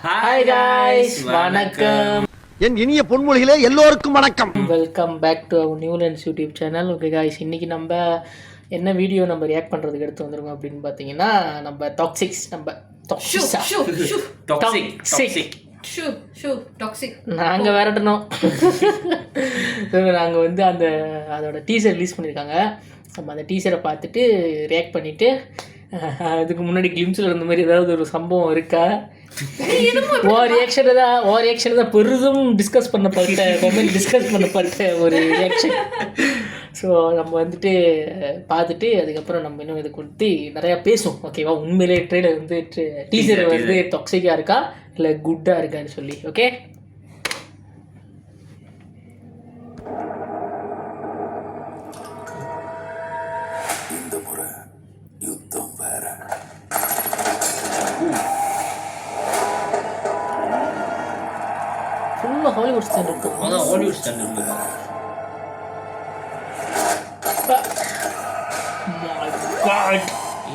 Hi guys, வணக்கம். என் இனிய பொன்மொழிகளே எல்லோருக்கும் வணக்கம். Welcome back to our new lens YouTube channel. Okay guys, இன்னைக்கு நம்ம என்ன வீடியோ நம்ம ரியாக்ட் பண்ணுறதுக்கு எடுத்து வந்துருக்கோம் அப்படின்னு பார்த்தீங்கன்னா, நம்ம டாக்ஸிக்ஸ் நாங்கள் விரட்டணும். நாங்கள் வந்து அதோட டீசர் ரிலீஸ் பண்ணியிருக்காங்க. நம்ம அந்த டீசரை பார்த்துட்டு ரியாக்ட் பண்ணிவிட்டு, அதுக்கு முன்னாடி கிளிம்ஸில் இருந்த மாதிரி ஏதாவது ஒரு சம்பவம் இருக்கா, ரியாக்ஷன் தான் பெரிதும் டிஸ்கஸ் பண்ணப்பட்ட ஒரு ரியாக்ஷன். ஸோ நம்ம வந்துட்டு பார்த்துட்டு அதுக்கப்புறம் நம்ம இன்னும் இது கொடுத்து நிறையா பேசுவோம். ஓகேவா, உண்மையிலே ட்ரெயிலர் வந்து டீசர் வந்து டாக்ஸிக்காக இருக்கா இல்லை குட்டாக இருக்கான்னு சொல்லி. ஓகே, இந்த முறை யுத்தம் வேற. ஃபுல்லாக ஹாலிவுட் ஸ்டாண்டர்ட். அதான் ஹாலிவுட் ஸ்டாண்டர்ட்.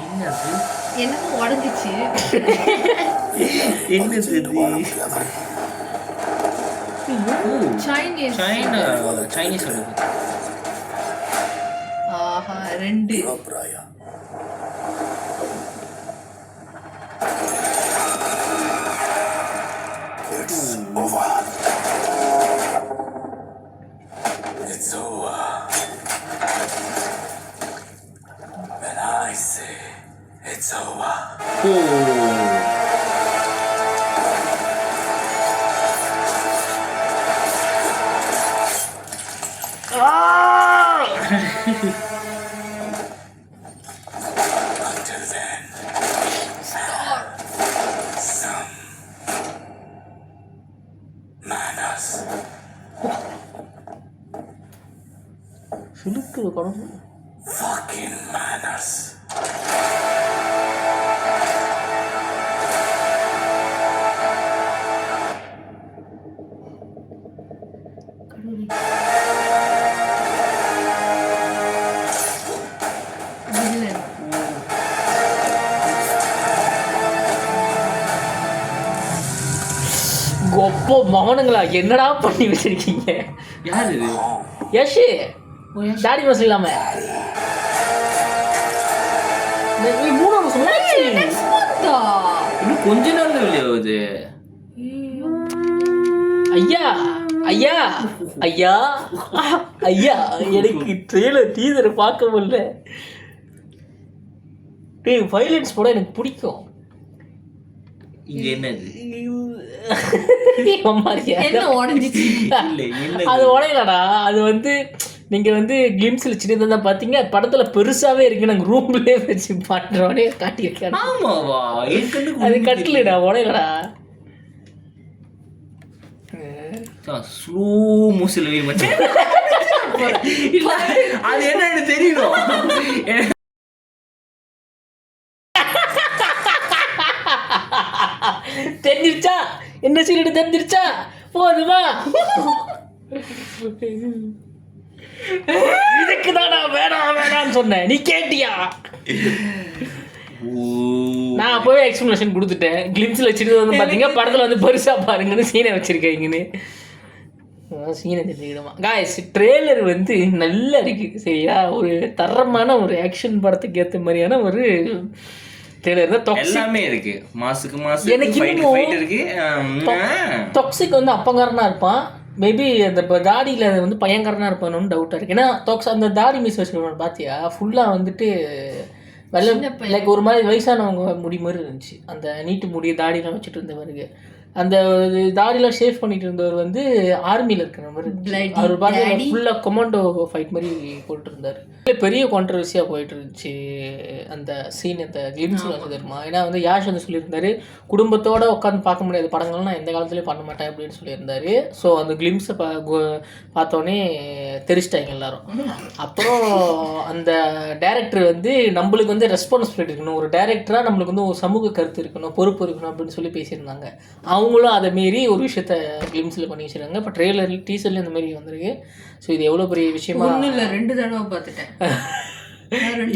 என்னது என்னமோ உடஞ்சிச்சு. என்னது சைனீஸ் சொல்லுது. ஆஹா, 2 Phraya It's over. It's over. When I say it's over. Until then, some manners. சுலுக்கு படம். Fucking manners. வில்லன். கொப்போ மகனுங்களா, என்னடா பண்ணி வச்சிருக்கீங்க? யார் இது? யஷ் தாடி மாசம் இல்லாம நீ 3 மாசம் Next month ஆ? இன்னும் கொஞ்ச நாள் இல்லையா இது? ஐயா ஐயா ஐயா ஐயா, எனக்கு ட்ரெயிலர் டீசரை பார்க்க முடியல. டேய், வயலன்ஸ் படம் எனக்கு பிடிக்கும். இது என்னது? என்ன உடஞ்சிச்சு? அது உடையலடா. அது வந்து நீங்கள் வந்து கிளிம்ஸில் சின்னதாக பார்த்தீங்க, படத்தில் பெருசாகவே இருக்குது. நாங்கள் ரூம்லேயே வச்சு பாட்டுறோடனே காட்டியிருக்கேன். ஆமாவா? அது கட்டலடா, உடையலடா. ஸ்லோ மூசில் மச்சான். இல்ல, அது என்னன்னு தெரியணும். தெரிஞ்சிருச்சா? என்ன சீரியல் தெரிஞ்சிருச்சா? போதுமா? இதுக்கு தானா வேணாம்னு சொன்னேன், நீ கேட்டியா? நான் அப்போவே எக்ஸ்பிளனேஷன் கொடுத்துட்டேன். கிளிம்ஸில் வச்சுட்டு வந்து பார்த்தீங்க, படத்தில் வந்து பெருசாக பாருங்கன்னு சீனை வச்சுருக்கீங்கன்னு. சீனை தெரிஞ்சுக்கிடுமா காய்ஸ்? ட்ரெய்லர் வந்து நல்லா இருக்குது, சரியா? ஒரு தரமான ஒரு ஆக்ஷன் படத்துக்கு ஏற்ற மாதிரியான ஒரு ட்ரெய்லர் தான். எல்லாமே இருக்கு, மாசுக்கு மாசு. எனக்கு டாக்ஸிக் வந்து அப்பங்காரனா இருப்பான். மேபி அந்த தாடியில் வந்து பையங்காரனா இருப்பானு டவுட்டாக இருக்குது. ஏன்னா அந்த தாடி மிஸ் வச்சுருவாங்க பார்த்தியா? ஃபுல்லாக வந்துட்டு வெள்ளம், லைக் ஒரு மாதிரி வயசானவங்க முடி மாதிரி இருந்துச்சு. அந்த நீட்டு முடி தாடிலாம் வச்சுட்டு இருந்தவருக்கு, அந்த தாடிலாம் ஷேவ் பண்ணிட்டு இருந்தவர் வந்து ஆர்மியில் இருக்கிற மாதிரி. அவர் பார்த்தீங்கன்னா ஃபுல்லாக கொமாண்டோ ஃபைட் மாதிரி போட்டு இருந்தார். பெரிய கான்ட்ரவர்சியாக போயிட்டு இருந்துச்சு அந்த சீன், அந்த கிளிம்ஸில் வந்து தெரியுமா? ஏன்னா வந்து யாஷ் வந்து சொல்லியிருந்தாரு, குடும்பத்தோடு உட்காந்து பார்க்க முடியாத படங்கள்லாம் நான் எந்த காலத்துலேயும் பண்ண மாட்டேன் அப்படின்னு சொல்லியிருந்தாரு. ஸோ அந்த கிளிம்ஸை பார்த்தோன்னே தெரிச்சிட்டாங்க எல்லாரும். அப்புறம் அந்த டைரக்டர் வந்து நம்மளுக்கு வந்து ரெஸ்பான்சிபிலிட்டி இருக்கணும், ஒரு டைரக்டராக நம்மளுக்கு வந்து ஒரு சமூக கருத்து இருக்கணும், பொறுப்பு இருக்கணும் அப்படின்னு சொல்லி பேசியிருந்தாங்க. அவங்களும் அதை மாரி ஒரு விஷயத்த கிளிம்ஸில் பண்ணி வச்சுருக்காங்க. இப்போ ட்ரெய்லர் டீசர்லேயும் இந்த மாதிரி வந்திருக்கு. ஸோ இது எவ்வளோ பெரிய விஷயமா? ஒன்றும் இல்லை, 2 தடவை பார்த்துட்டேன்.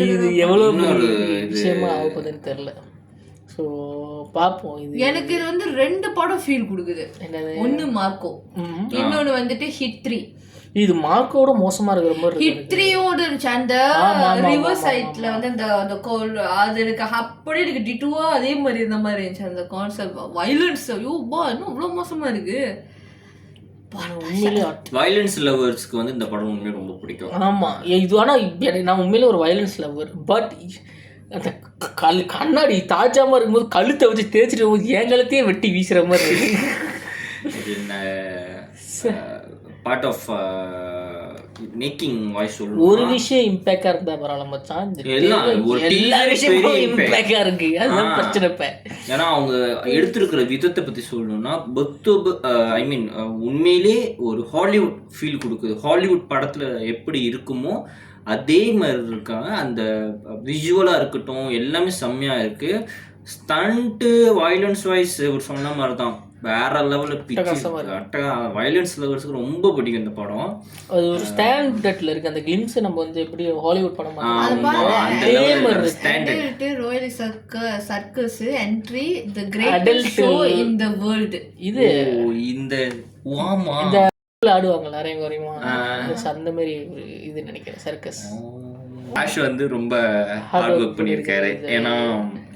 இது எவ்வளோ பெரிய விஷயமா ஆகப்போகுதுன்னு தெரில. ஸோ பார்ப்போம். இது எனக்கு இது வந்து 2 படம் ஃபீல் கொடுக்குது. என்னது? ஒன்னு மார்க்கோ, இன்னொன்னு வந்துட்டு ஹிட் 3. இது மார்க்கோட மோசமா இருக்கிற மாதிரி இருக்கு. ஹிட் 3யோட அந்த ரிவர் சைட்ல வந்து அந்த கோல் அது எனக்கு அப்படியே எனக்கு டிட்டுவா அதே மாதிரி இந்த மாதிரி இருந்துச்சு அந்த கான்செப்ட். வைலன்ஸ் ஐயோ பா இன்னும் இவ்வளோ மோசமா இருக்கு. உண்மையிலே வயலன்ஸ் லவர்ஸ்க்கு வந்து இந்த படம் உண்மையிலே ரொம்ப பிடிக்கும். ஆமா இது ஆனால் நான் உண்மையிலே ஒரு வயலன்ஸ் லவர். பட் அந்த கண்ணாடி தாஜாமல் இருக்கும்போது கழுத்தை வச்சு தேய்ச்சிட்டு போது என் கழுத்தையே வெட்டி வீசுகிற மாதிரி இருக்கு. இது பார்ட் ஆஃப் மேக்கிங் வாய்ஸ் சொல்லுவோம். ஒரு விஷயம் இம்பேக்டாக இருந்தா பரவாயில்ல மச்சான். எல்லா விஷயமும் இம்பேக்டாக இருக்கு. அதுதான் பிரச்சனை. இப்போ ஏன்னா அவங்க எடுத்திருக்கிற விதத்தை பற்றி சொல்லணும்னா ஐ மீன் உண்மையிலே ஒரு ஹாலிவுட் ஃபீல் கொடுக்குது. ஹாலிவுட் படத்தில் எப்படி இருக்குமோ அதே மாதிரி இருக்காங்க. அந்த விஷுவலாக இருக்கட்டும் எல்லாமே செம்மையாக இருக்குது. ஸ்டண்ட்டு வயலன்ஸ் வாய்ஸ் ஒரு சொன்ன மாதிரி தான் வேற லெவலில் பிச்சு வயலன்ஸ் லவர்ஸ்க்கு ரொம்ப பிடிக்கும் இந்த படம். அது ஒரு ஸ்டாண்டர்ட்ல இருக்கு. அந்த கிளிம்ஸ் நம்ம வந்து எப்படி ஹாலிவுட் படம் Royal circus entry the greatest show in the world. இது இந்த வாமா இந்த ஆடுவாங்க நிறைய குறையுமா அந்த மாதிரி ஒரு இது நினைக்கிறேன். சர்க்கஸ் ஆஷ் வந்து ரொம்ப ஹார்ட் ஒர்க் பண்ணியிருக்காரு. ஏன்னா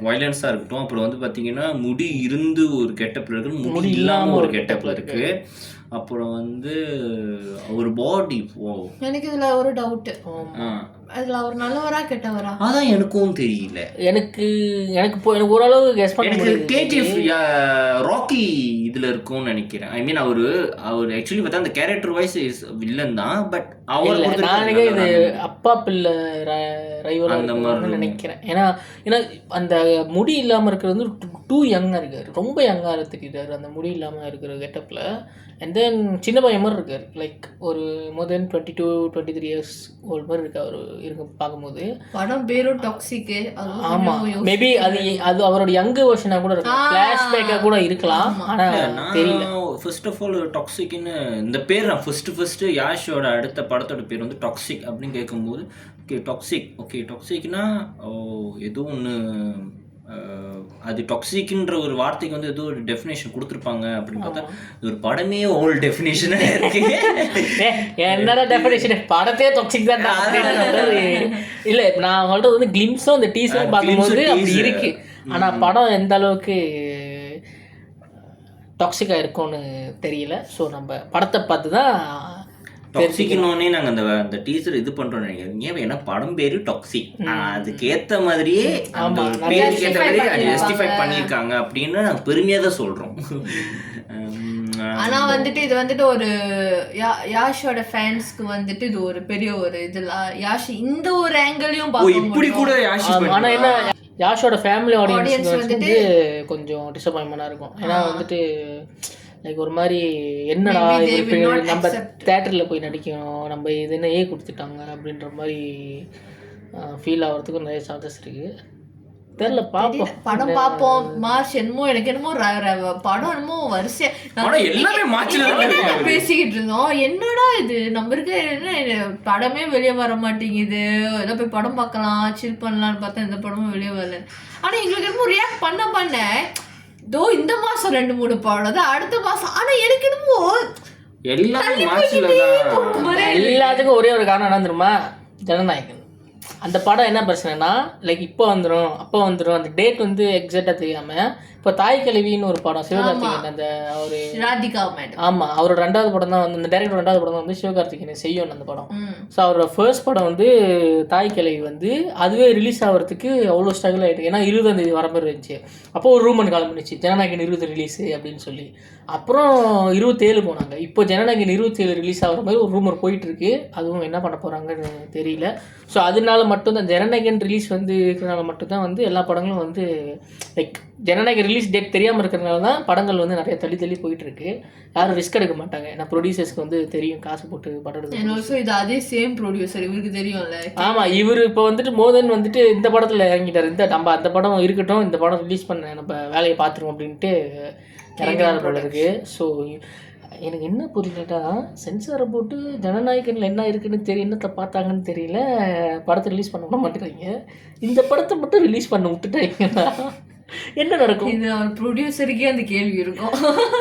வயலன்ஸாக இருக்கட்டும், அப்புறம் வந்து பார்த்தீங்கன்னா முடி இருந்து ஒரு கெட்டப்பில் இருக்கு, முடி இல்லாமல் ஒரு கெட்டப்பில் இருக்கு. அப்புறம் வந்து ஒரு பாடி எனக்கு இதுல ஒரு டவுட், அதுல அவர் நல்லவரா கெட்டவரா அதான் எனக்கும் தெரியல. எனக்கு ஓரளவு கெஸ் பண்ண முடியுது. கேஜிஎஃப் ராக்கி இதுல இருக்கும்னு நினைக்கிறேன். ஐ மீன் அவர் ஆக்சுவலி பார்த்தா அந்த கேரக்டர் வைஸ் இஸ் வில்லன் தான். பட் அவர் இது அப்பா பிள்ளை ரைவல் அந்த மாதிரி நினைக்கிறேன். ஏன்னா அந்த முடி இல்லாம இருக்கிறது வந்து டூ யங்கா இருக்காரு, ரொம்ப யங்கா தெரியுறாரு அந்த முடி இல்லாம இருக்கிற கெட்டப்ல. அண்ட் தென் சின்ன பையன் மாதிரி இருக்காரு, லைக் ஒரு மோர் தென் 22-23 இயர்ஸ் ஓல்ட் மாதிரி இருக்கு அவரு இருக்கு பார்க்கும்போது. படம் பேரும் டாக்ஸிக். ஆமா, மேபி அது அவரோட யங் வெர்ஷனா கூட இருக்கலாம், ஃபிளாஷ்பேக்கா கூட இருக்கலாம். ஆனா தெரியல. ஃபர்ஸ்ட் ஆஃப் ஆல் டாக்ஸிக்னு இந்த பேர் நான் ஃபர்ஸ்ட் யாஷோட அடுத்த படத்தோட பேர் வந்து டாக்ஸிக் அப்படின்னு கேட்கும்போது ஓகே டாக்ஸிக்னா ஏதோ ஒன்று அது டாக்ஸிக்ன்ற ஒரு வார்த்தைக்கு வந்து ஏதோ ஒரு டெஃபினேஷன் கொடுத்துருப்பாங்க அப்படின்னு பார்த்தா இது ஒரு படமே ஓல்ட் டெஃபினேஷனாக இருக்கு. என்னடா டெஃபினேஷன், படத்தையே டாக்ஸிக் தான் இல்லை. நான் சொல்றது வந்து கிளிம்ஸும் அந்த டீசரும் பார்க்கும்போது அப்படி இருக்கு. ஆனால் படம் எந்த அளவுக்கு டாக்ஸிக்காக இருக்கும்னு தெரியல. ஸோ நம்ம படத்தை பார்த்து தான் டாக்ஸிக்னோடனே நாங்கள் அந்த டீசர் இது பண்ணுறோம்னு நினைக்கிறேன். ஏன்னா படம் பேரு டாக்ஸிக், அதுக்கேற்ற மாதிரியே அந்த பேருக்கு ஏற்ற மாதிரி ஜஸ்டிஃபை பண்ணியிருக்காங்க அப்படின்னு நாங்கள் பெருமையாக தான் சொல்கிறோம். ஆனா வந்துட்டு இது வந்துட்டு ஒரு யாஷோட ஃபேன்ஸ்க்கு வந்துட்டு இது ஒரு பெரிய ஒரு இதெல்லாம் யாஷ் இந்த ஒரு ஆங்கிளையும் இப்படி கூட யாஷ். ஆனா என்ன யாஷோட ஃபேமிலி ஆடியன்ஸ் வந்துட்டு கொஞ்சம் டிசப்பாயின்மெண்டாக இருக்கும். ஏன்னா வந்துட்டு லைக் ஒரு மாதிரி என்னடா நம்ம தேட்டரில் போய் நடிக்கணும், நம்ம இது என்ன கொடுத்துட்டாங்க அப்படின்ற மாதிரி ஃபீல் ஆகிறதுக்கும் நிறைய சான்சஸ் இருக்குது. தெரியல, பார்ப்போம். படம் பார்ப்போம். மார்ச் என்னமோ எனக்கு என்னமோ படம் என்னமோ வரிசையா பேசிக்கிட்டு இருந்தோம். என்னடா இது நம்ம இருக்க என்ன படமே வெளியே வர மாட்டேங்குது, ஏதோ போய் படம் பார்க்கலாம் சில் பண்ணலான்னு பார்த்தா இந்த படமும் வெளியே வரல. ஆனால் எங்களுக்கு என்னமோ ரியாக்ட் பண்ண தோ இந்த மாசம் 2-3 படம் தான், அடுத்த மாசம். ஆனா எனக்கு என்னமோ எல்லாத்துக்கும் ஒரே ஒரு காரணம் என்ன தெரியுமா, ஜனநாயகன். அந்த படம் என்ன பிரச்சனைனா லைக் இப்போ வந்துடும் அப்போ வந்துடும், அந்த டேட் வந்து எக்ஸாக்டாக தெரியாமல். இப்போ தாய் கிழவின்னு ஒரு படம் சிவகார்த்திகேயன், அந்த ஒரு ஆமாம் அவரோட 2வது படம் தான் வந்து, அந்த டேரக்டர் 2வது படம் தான் வந்து சிவகார்த்திகேயன் செய்யணும் அந்த படம். ஸோ அவரோட ஃபர்ஸ்ட் படம் வந்து தாய் கிழவி வந்து அதுவே ரிலீஸ் ஆகிறதுக்கு அவ்வளோ ஸ்ட்ரகிள் ஆகிட்டு. ஏன்னா 20ஆம் தேதி வர மாதிரி இருந்துச்சு. அப்போ ஒரு ரூமன் கிளம்பிடுச்சு ஜனநாயகன் 20 ரிலீஸு அப்படின்னு சொல்லி. அப்புறம் 27 போனாங்க. இப்போ ஜனநாயகன் 27 ரிலீஸ் ஆகிற மாதிரி ஒரு ரூமர் போயிட்டுருக்கு. அதுவும் என்ன பண்ண போகிறாங்கன்னு தெரியல. ஸோ அதனால மட்டும்தான் ஜனநாயகன் ரிலீஸ் வந்து இருக்கிறனால மட்டும்தான் வந்து எல்லா படங்களும் வந்து லைக் ஜனநாயகன் ரிலீஸ் டேட் தெரியாமல் இருக்கிறனால தான் படங்கள் வந்து நிறைய தள்ளி போயிட்டுருக்கு. யாரும் ரிஸ்க் எடுக்க மாட்டாங்க. ஏன்னா ப்ரொடியூசர்ஸ்க்கு வந்து தெரியும் காசு போட்டு படம் எடுத்து. இது அதே சேம் ப்ரொடியூசர் இவருக்கு தெரியும்ல. ஆமாம், இவர் இப்போ வந்துட்டு மோதன் வந்துட்டு இந்த படத்தில் இறங்கிட்டார். நம்ம அந்த படம் இருக்கட்டும், இந்த படம் ரிலீஸ் பண்ண நம்ம வேலையை பார்த்துருவோம் அப்படின்ட்டு இறங்குறாரு போல இருக்கு. ஸோ எனக்கு என்ன புரியலட்டா, சென்சாரை போட்டு ஜனநாயகனில் என்ன இருக்குன்னு என்னத்தை பார்த்தாங்கன்னு தெரியல, படத்தை ரிலீஸ் பண்ண மாட்டேங்கிறீங்க. இந்த படத்தை மட்டும் ரிலீஸ் பண்ண விட்டுட்டாங்கன்னா என்ன நடக்கும்? இது அவர் ப்ரொடியூசருக்கே அந்த கேள்வி இருக்கும்.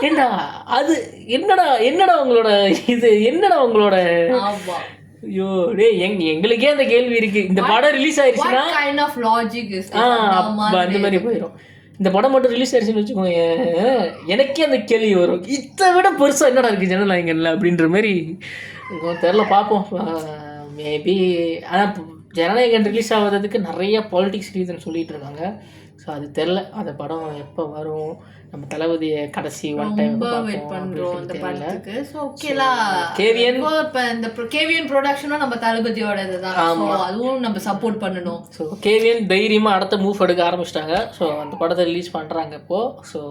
ஏண்டா அது என்னடா உங்களோட இது என்னடா உங்களோட ஆமா. ஐயோ டேய் எங்களுக்கே அந்த கேள்வி இருக்கு. இந்த படம் ரிலீஸ் ஆயிடுச்சுன்னா what kind of logic is this? அந்த மாதிரி போயிடும். இந்த படம் மட்டும் ரிலீஸ் ஆயிடுச்சுன்னு வச்சுக்கோங்க, எனக்கே அந்த கேள்வி வரும், இதை விட பெருசா என்னடா இருக்கு ஜனநாயகன்ல அப்படின்ற மாதிரி தெரில. பார்ப்போம். மேபி ஆனால் ஜனநாயகன் ரிலீஸ் ஆகிறதுக்கு நிறைய பாலிட்டிக்ஸ் ரீசன் சொல்லிட்டு இருக்காங்க. ஸோ அது தெரில, அந்த படம் எப்போ வரும், நம்ம தளபதியை கடைசி ஒன் டைம் வெயிட் பண்றோம் அந்த படத்துக்கு. ஸோ ஓகேலா கேவிஎன் இப்போ இந்த கேவிஎன் ப்ரொடக்ஷனும் நம்ம தளபதியோட இதுதான். ஸோ அதுவும் நம்ம சப்போர்ட் பண்ணணும். ஸோ கேவிஎன் தைரியமாக அடுத்த மூவ் எடுக்க ஆரம்பிச்சிட்டாங்க. ஸோ அந்த படத்தை ரிலீஸ் பண்ணுறாங்க இப்போது. ஸோ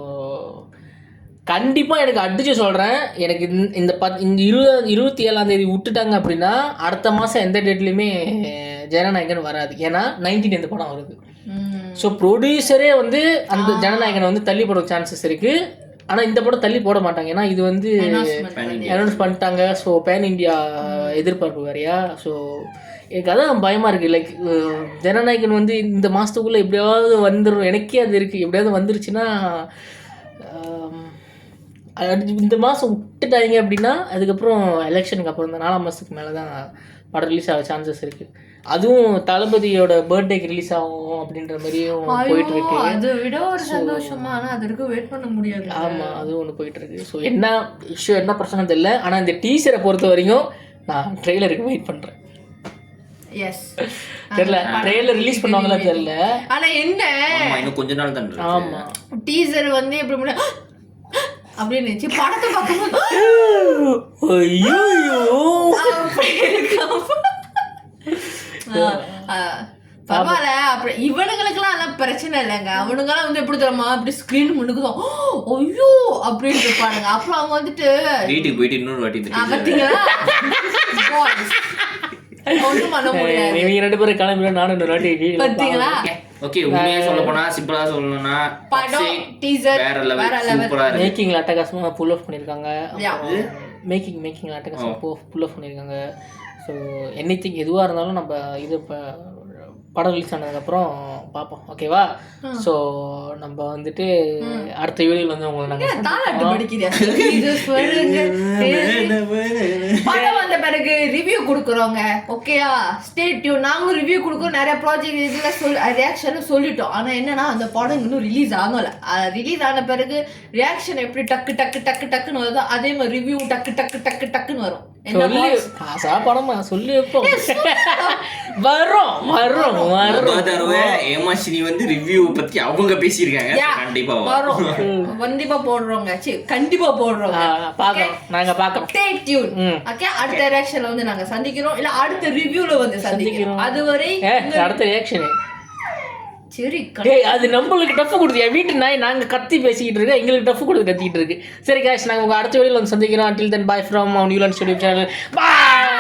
கண்டிப்பாக எனக்கு அடிச்சு சொல்கிறேன், எனக்கு இந்த 27ஆம் தேதி விட்டுட்டாங்க அப்படின்னா அடுத்த மாதம் எந்த டேட்லேயுமே ஜனநாயகன் வராது. ஏன்னா 19 இந்த படம் வருது. ஸோ ப்ரொடியூசரே வந்து அந்த ஜனநாயகனை வந்து தள்ளி போட சான்சஸ் இருக்குது. ஆனால் இந்த படம் தள்ளி போட மாட்டாங்க, ஏன்னா இது வந்து அனௌன்ஸ் பண்ணிட்டாங்க. ஸோ பேன் இண்டியா எதிர்பார்ப்பு வேறையா. ஸோ எனக்கு அதான் பயமாக இருக்குது. லைக் ஜனநாயகன் வந்து இந்த மாதத்துக்குள்ளே எப்படியாவது வந்துடும், எனக்கே அது இருக்குது. எப்படியாவது வந்துருச்சுன்னா இந்த மாதம் விட்டுட்டாங்க அப்படின்னா அதுக்கப்புறம் எலெக்ஷனுக்கு அப்புறம் இந்த 4ஆம் மாதத்துக்கு மேலே தான் படம் ரிலீஸ் ஆக சான்சஸ் இருக்குது. அதுவும் தளபதியோட பர்த்டேக்கு ரிலீஸ் ஆகும் அப்படின்ற மாதிரியும் போயிட்டு இருக்கு. அதை விட ஒரு சந்தோஷமா, ஆனால் அதற்கு வெயிட் பண்ண முடியாது. ஆமாம், அதுவும் ஒன்று போயிட்டு இருக்கு. ஸோ என்ன இஷ்யூ என்ன பிரச்சனை தெரியல. ஆனால் இந்த டீசரை பொறுத்த வரைக்கும் நான் ட்ரெய்லருக்கு வெயிட் பண்ணுறேன். எஸ் தெரியல ட்ரெய்லர் ரிலீஸ் பண்ணுவாங்களா தெரியல. ஆனால் என்ன இன்னும் கொஞ்ச நாள் தான். ஆமாம், டீசர் வந்து எப்படி முடியும் அப்படின்னு நினைச்சு படத்தை பார்க்கும்போது ஐயோ பரவாயில்ல. அப்புறம் இவனுங்களுக்கெல்லாம் எல்லாம் பிரச்சனை இல்லைங்க. அவனுங்கெல்லாம் வந்து எப்படி தெரியுமா, அப்படி ஸ்கிரீன் முன்னுக்குதான் ஐயோ அப்படின்னு இருப்பானுங்க. அப்புறம் அவங்க வந்துட்டு வீட்டுக்கு போயிட்டு இன்னொரு வாட்டி பார்த்தீங்களா ஒன்றும் பண்ண முடியாது. நீங்க 2 பேரும் கிளம்பி நானும் இன்னொரு வாட்டி பார்த்தீங்களா. ஓகே, உண்மையா சொல்ல போனா சிம்பிளா சொல்லணும்னா படம் டீசர் வேற லெவல். மேக்கிங்ல அட்டகாசமா புல் ஆஃப் பண்ணிருக்காங்க. மேக்கிங்ல அட்டகாசமா புல் ஆஃப் பண்ணிருக்காங்க. ஸோ எனிதிங் எதுவாக இருந்தாலும் நம்ம இது இப்போ படம் ரிலீஸ் ஆனதுக்கப்புறம் பார்ப்போம். ஓகேவா? ஸோ நம்ம வந்துட்டு அடுத்த வீடியோவில் வந்து உங்களை படம் வந்த பிறகு ரிவ்யூ கொடுக்குறோங்க. ஓகேயா? Stay tune. நாங்களும் ரிவ்யூ கொடுக்குறோம். நிறைய ப்ராஜெக்ட் இதில் ரியாக்ஷன் சொல்லிட்டோம். ஆனால் என்னன்னா அந்த படம் இன்னும் ரிலீஸ் ஆகலை. ரிலீஸ் ஆன பிறகு ரியாக்ஷன் எப்படி டக்கு டக்கு டக்கு டக்குன்னு வருதோ அதே மாதிரி ரிவ்யூ டக்கு டக்கு டக்கு டக்குன்னு வரும். படமா சொல்லி வைப்போம். வரும் வரும் ஏமாஷினி வந்து ரிவ்யூ பத்தி அவங்க பேசியிருக்காங்க. கண்டிப்பா வரும், கண்டிப்பா போடுறோங்க. கண்டிப்பா போடுறோம். பாக்குறோம், நாங்க பாக்குறோம். Stay tune. ஓகே, அடுத்த ரியாக்ஷன்ல வந்து நாங்க சந்திக்கிறோம், இல்ல அடுத்த ரிவ்யூல வந்து சந்திக்கிறோம். அதுவரை அடுத்த ரியாக்ஷன் சரி. அது நம்மளுக்கு டஃப் கொடுத்து என் வீட்டு நாய் நாங்கள் கத்தி பேசிக்கிட்டு இருக்கோம், எங்களுக்கு டஃப் கொடுத்து கத்திக்கிட்டு இருக்கு. சரி காய்ஸ், நாங்கள் உங்கள் அடுத்த வீடியோவில் வந்து சந்திக்கிறோம். until then bye from our New Land Studio channel. Bye.